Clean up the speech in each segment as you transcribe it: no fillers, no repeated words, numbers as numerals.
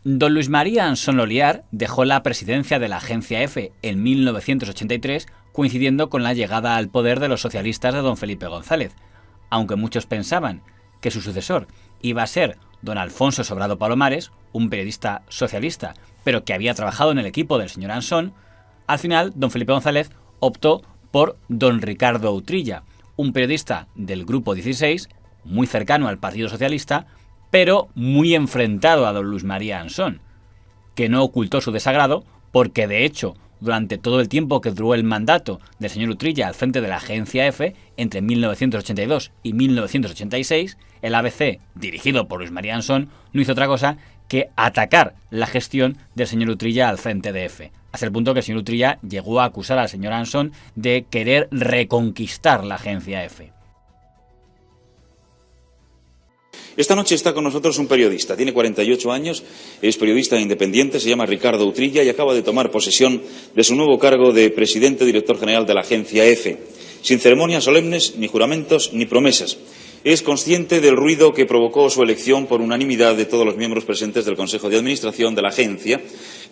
Don Luis María Ansón Loliar dejó la presidencia de la Agencia EFE en 1983, coincidiendo con la llegada al poder de los socialistas de don Felipe González, aunque muchos pensaban que su sucesor iba a ser don Alfonso Sobrado Palomares, un periodista socialista, pero que había trabajado en el equipo del señor Ansón. Al final, don Felipe González optó por don Ricardo Utrilla, un periodista del Grupo 16, muy cercano al Partido Socialista, pero muy enfrentado a don Luis María Ansón, que no ocultó su desagrado porque, de hecho, durante todo el tiempo que duró el mandato del señor Utrilla al frente de la Agencia EFE, entre 1982 y 1986, el ABC, dirigido por Luis María Ansón, no hizo otra cosa que atacar la gestión del señor Utrilla al frente de EFE, hasta el punto que el señor Utrilla llegó a acusar al señor Ansón de querer reconquistar la Agencia EFE. Esta noche está con nosotros un periodista, tiene 48 años, es periodista independiente, se llama Ricardo Utrilla y acaba de tomar posesión de su nuevo cargo de presidente director general de la Agencia EFE, sin ceremonias solemnes, ni juramentos, ni promesas. Es consciente del ruido que provocó su elección por unanimidad de todos los miembros presentes del Consejo de Administración de la Agencia,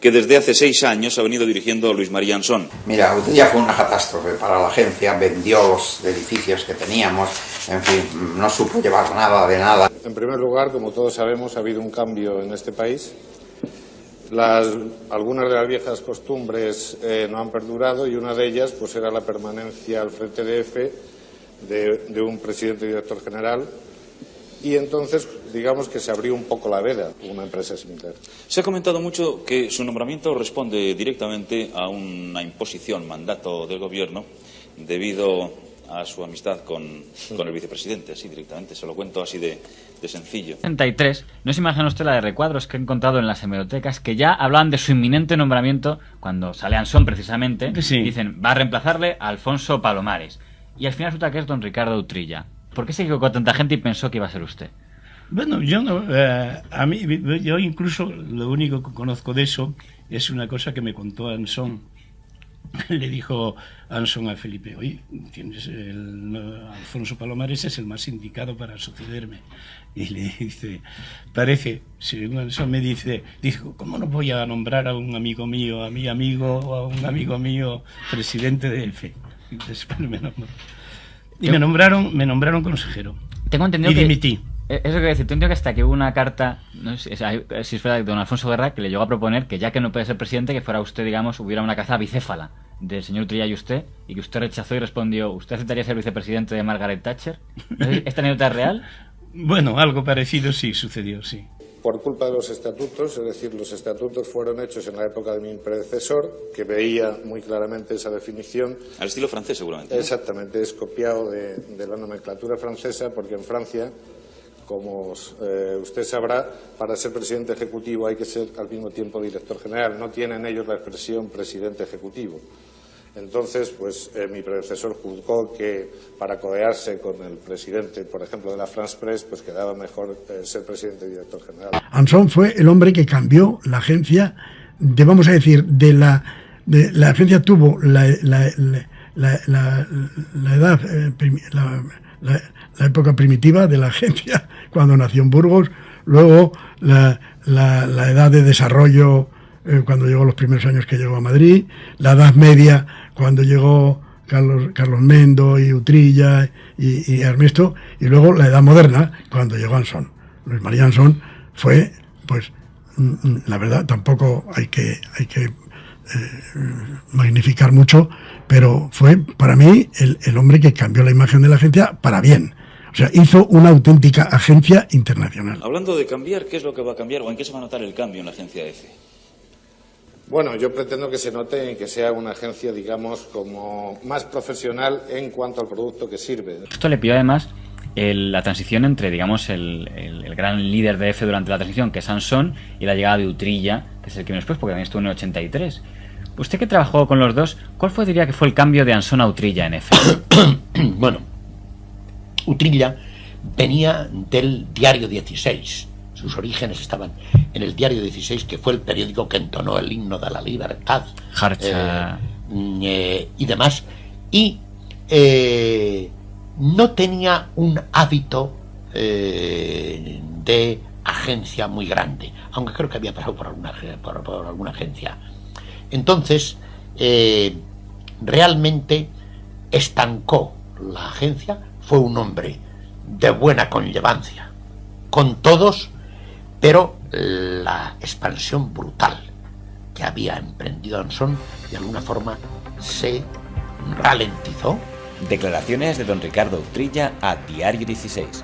que desde hace 6 años ha venido dirigiendo Luis María Ansón. Mira, Utrilla fue una catástrofe para la agencia, vendió los edificios que teníamos, en fin, no supo llevar nada de nada. En primer lugar, como todos sabemos, ha habido un cambio en este país. Algunas de las viejas costumbres no han perdurado y una de ellas pues era la permanencia al frente de EFE de un presidente y director general. Y entonces, digamos que se abrió un poco la veda, una empresa similar. Se ha comentado mucho que su nombramiento responde directamente a una imposición, mandato del gobierno, debido a su amistad con el vicepresidente, así directamente, se lo cuento así de sencillo. 63, no se imagina usted la de recuadros que he encontrado en las hemerotecas que ya hablan de su inminente nombramiento cuando sale Ansón precisamente, sí. Dicen, va a reemplazarle a Alfonso Palomares. Y al final resulta que es don Ricardo Utrilla. ¿Por qué se equivocó tanta gente y pensó que iba a ser usted? Bueno, yo no, yo incluso lo único que conozco de eso es una cosa que me contó Ansón. Le dijo Ansón a Felipe, oye, Alfonso Palomares es el más indicado para sucederme. Y le dice, parece, según Ansón me dice, ¿cómo no voy a nombrar a un amigo mío, a mi amigo o a un amigo mío presidente de EFE? Y después me nombró. Y me nombraron consejero. Tengo entendido y dimití. Eso quiere decir, tengo entendido que hasta que hubo una carta, no sé si es verdad, de don Alfonso Guerra, que le llegó a proponer que ya que no puede ser presidente, que fuera usted, digamos, hubiera una caza bicéfala del señor Utrilla y usted, y que usted rechazó y respondió, ¿usted aceptaría ser vicepresidente de Margaret Thatcher? ¿Esta anécdota es real? Bueno, algo parecido sí sucedió, sí. Por culpa de los estatutos, es decir, los estatutos fueron hechos en la época de mi predecesor, que veía muy claramente esa definición. Al estilo francés, seguramente, ¿no? Exactamente, es copiado de la nomenclatura francesa, porque en Francia, como usted sabrá, para ser presidente ejecutivo hay que ser al mismo tiempo director general. No tienen ellos la expresión presidente ejecutivo. Entonces, pues mi predecesor juzgó que para codearse con el presidente, por ejemplo, de la France Press, pues quedaba mejor ser presidente y director general. Ansón fue el hombre que cambió la agencia, vamos a decir, la agencia tuvo la época primitiva de la agencia, cuando nació en Burgos, luego la edad de desarrollo, cuando llegó los primeros años que llegó a Madrid, la Edad Media, cuando llegó Carlos Mendo y Utrilla y Ernesto, y luego la Edad Moderna, cuando llegó Ansón. Luis María Ansón fue, pues, la verdad, tampoco hay que magnificar mucho, pero fue para mí el hombre que cambió la imagen de la agencia para bien. O sea, hizo una auténtica agencia internacional. Hablando de cambiar, ¿qué es lo que va a cambiar o en qué se va a notar el cambio en la agencia EFE? Bueno, yo pretendo que se note y que sea una agencia, digamos, como más profesional en cuanto al producto que sirve. Esto le pidió además la transición entre, digamos, el gran líder de EFE durante la transición, que es Ansón, y la llegada de Utrilla, que es el que viene después, porque también estuvo en el 83. Usted que trabajó con los dos, ¿cuál diría que fue el cambio de Ansón a Utrilla en EFE? Bueno, Utrilla venía del Diario 16. Sus orígenes estaban en el Diario 16, que fue el periódico que entonó el himno de la libertad y demás. Y no tenía un hábito de agencia muy grande, aunque creo que había pasado por alguna agencia. Entonces, realmente estancó la agencia. Fue un hombre de buena conllevancia con todos, pero la expansión brutal que había emprendido Ansón de alguna forma se ralentizó. Declaraciones de don Ricardo Utrilla a Diario 16.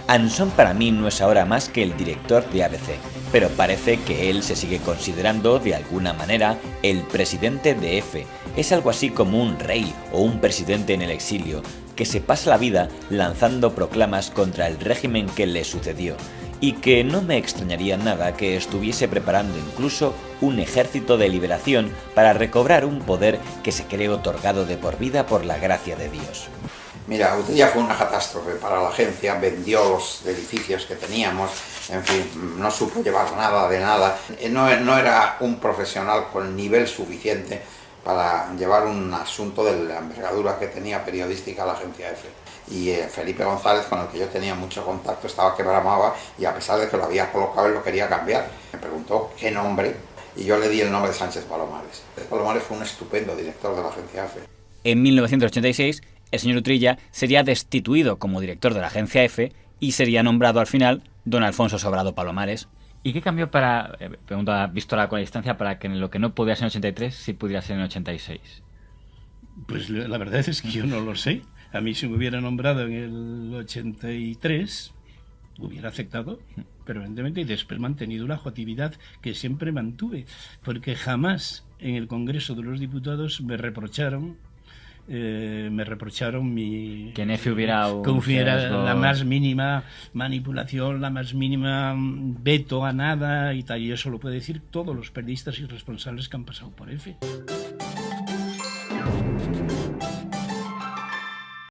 Ansón para mí no es ahora más que el director de ABC, pero parece que él se sigue considerando de alguna manera el presidente de EFE. Es algo así como un rey o un presidente en el exilio, que se pasa la vida lanzando proclamas contra el régimen que le sucedió, y que no me extrañaría nada que estuviese preparando incluso un ejército de liberación para recobrar un poder que se cree otorgado de por vida por la gracia de Dios. Mira, Utrilla fue una catástrofe para la agencia, vendió los edificios que teníamos, en fin, no supo llevar nada de nada, no era un profesional con nivel suficiente para llevar un asunto de la envergadura que tenía periodística la agencia EFE. Y Felipe González, con el que yo tenía mucho contacto, estaba que bramaba, y a pesar de que lo había colocado, él lo quería cambiar. Me preguntó qué nombre, y yo le di el nombre de Sánchez Palomares. Palomares fue un estupendo director de la agencia EFE. En 1986, el señor Utrilla sería destituido como director de la agencia EFE y sería nombrado al final don Alfonso Sobrado Palomares. ¿Y qué cambió para, pregunta, visto con la distancia, para que en lo que no podía ser en 83, sí pudiera ser en 86? Pues la verdad es que yo no lo sé. A mí si me hubiera nombrado en el 83, hubiera aceptado, pero evidentemente, y después mantenido la objetividad que siempre mantuve, porque jamás en el Congreso de los Diputados me reprocharon mi... Que en EFE hubiera la más mínima manipulación, la más mínima veto a nada y tal, y eso lo puede decir todos los periodistas y responsables que han pasado por EFE.